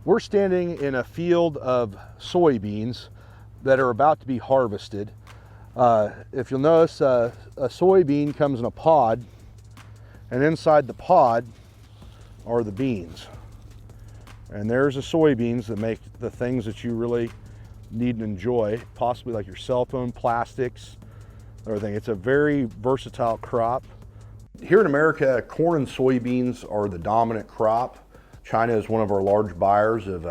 We're standing in a field of soybeans that are about to be harvested. If you'll notice, a soybean comes in a pod, and inside the pod are the beans. And there's the soybeans that make the things that you really need and enjoy, possibly like your cell phone, plastics, everything. It's a very versatile crop. Here in America, corn and soybeans are the dominant crop. China is one of our large buyers of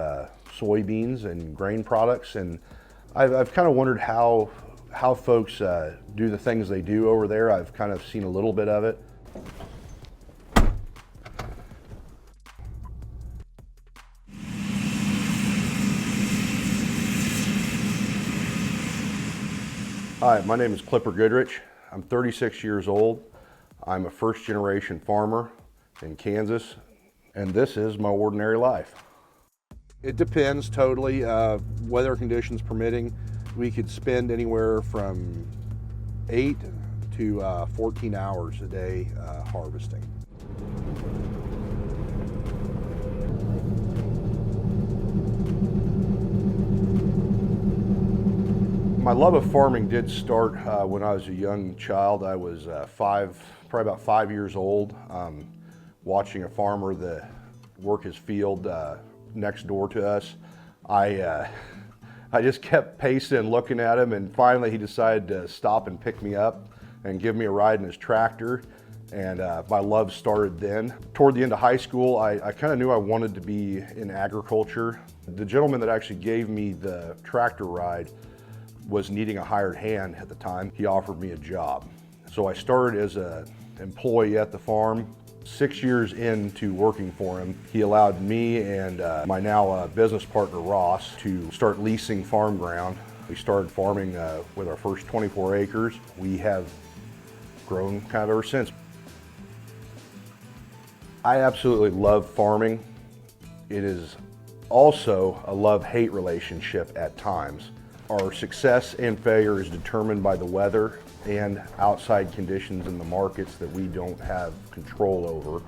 soybeans and grain products, and I've kind of wondered how folks do the things they do over there. I've kind of seen a little bit of it. Hi, my name is Clipper Goodrich. I'm 36 years old. I'm a first-generation farmer in Kansas, and this is my ordinary life. It depends totally, weather conditions permitting. We could spend anywhere from 8 to 14 hours a day harvesting. My love of farming did start when I was a young child. I was probably about 5 years old, watching a farmer work his field next door to us. I just kept pacing and looking at him, and finally he decided to stop and pick me up and give me a ride in his tractor, and my love started then. Toward the end of high school, I kind of knew I wanted to be in agriculture. The gentleman that actually gave me the tractor ride was needing a hired hand at the time. He offered me a job. So I started as an employee at the farm. 6 years into working for him, he allowed me and my now business partner Ross to start leasing farm ground. We started farming with our first 24 acres. We have grown kind of ever since. I absolutely love farming. It is also a love-hate relationship at times. Our success and failure is determined by the weather and outside conditions in the markets that we don't have control over.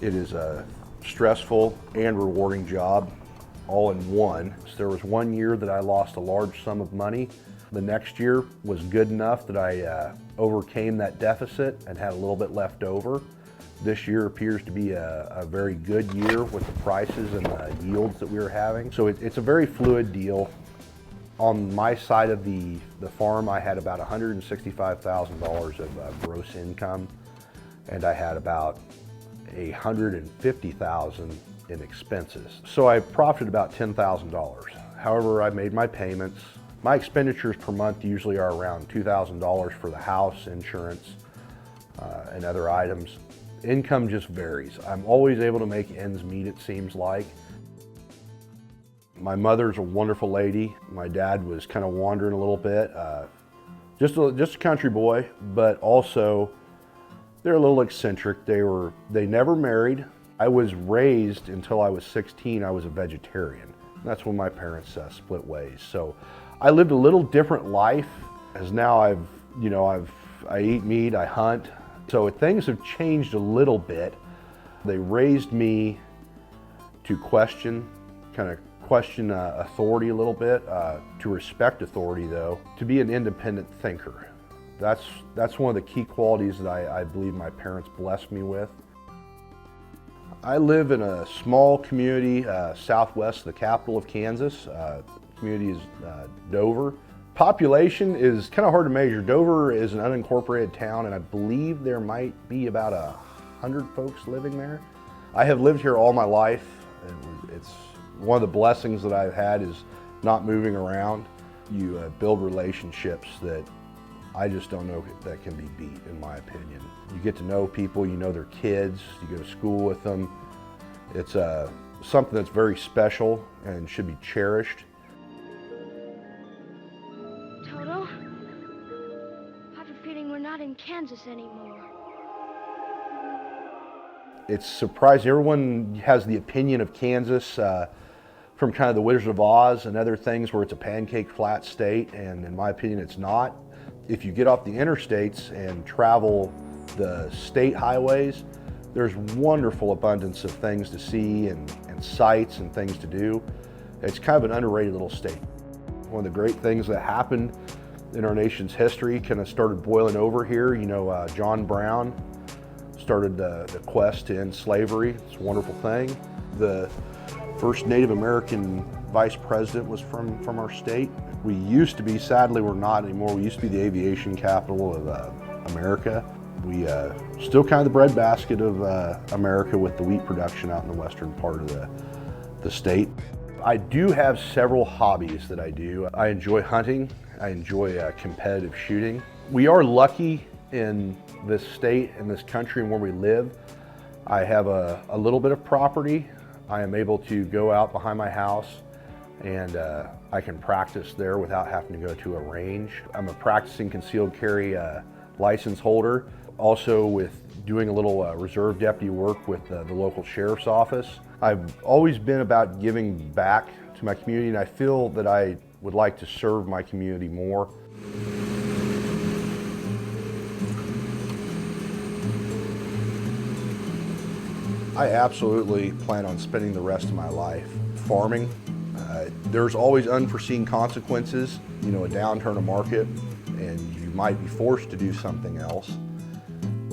It is a stressful and rewarding job all in one. So there was one year that I lost a large sum of money. The next year was good enough that I overcame that deficit and had a little bit left over. This year appears to be a very good year with the prices and the yields that we were having. So it's a very fluid deal. On my side of the farm, I had about $165,000 of gross income, and I had about $150,000 in expenses. So I profited about $10,000. However, I made my payments. My expenditures per month usually are around $2,000 for the house, insurance, and other items. Income just varies. I'm always able to make ends meet, it seems like. My mother's a wonderful lady. My dad was kind of wandering a little bit. Just a country boy, but also they're a little eccentric. They never married. I was raised until I was 16, I was a vegetarian. That's when my parents split ways. So I lived a little different life, as now I eat meat, I hunt. So things have changed a little bit. They raised me to question authority a little bit, to respect authority though, to be an independent thinker. That's one of the key qualities that I believe my parents blessed me with. I live in a small community southwest of the capital of Kansas. The community is Dover. Population is kind of hard to measure. Dover is an unincorporated town, and I believe there might be about 100 folks living there. I have lived here all my life, and it's one of the blessings that I've had is not moving around. You build relationships that I just don't know that can be beat, in my opinion. You get to know people, you know their kids, you go to school with them. It's something that's very special and should be cherished. Toto, I have a feeling we're not in Kansas anymore. It's surprising. Everyone has the opinion of Kansas from kind of the Wizard of Oz and other things where it's a pancake flat state, and in my opinion it's not. If you get off the interstates and travel the state highways, There's wonderful abundance of things to see and sights and things to do. It's kind of an underrated little state. One of the great things that happened in our nation's history kind of started boiling over here. You know, John Brown started the quest to end slavery. It's a wonderful thing. The first Native American vice president was from our state. We used to be, sadly we're not anymore, we used to be the aviation capital of America. We still kind of the breadbasket of America with the wheat production out in the western part of the state. I do have several hobbies that I do. I enjoy hunting. I enjoy competitive shooting. We are lucky in this state and this country and where we live. I have a little bit of property. I am able to go out behind my house and I can practice there without having to go to a range. I'm a practicing concealed carry license holder. Also with doing a little reserve deputy work with the local sheriff's office. I've always been about giving back to my community, and I feel that I would like to serve my community more. I absolutely plan on spending the rest of my life farming. There's always unforeseen consequences, you know, a downturn of market, and you might be forced to do something else.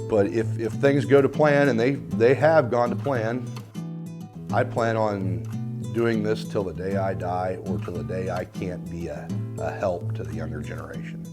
But if things go to plan, and they have gone to plan, I plan on doing this till the day I die or till the day I can't be a help to the younger generation.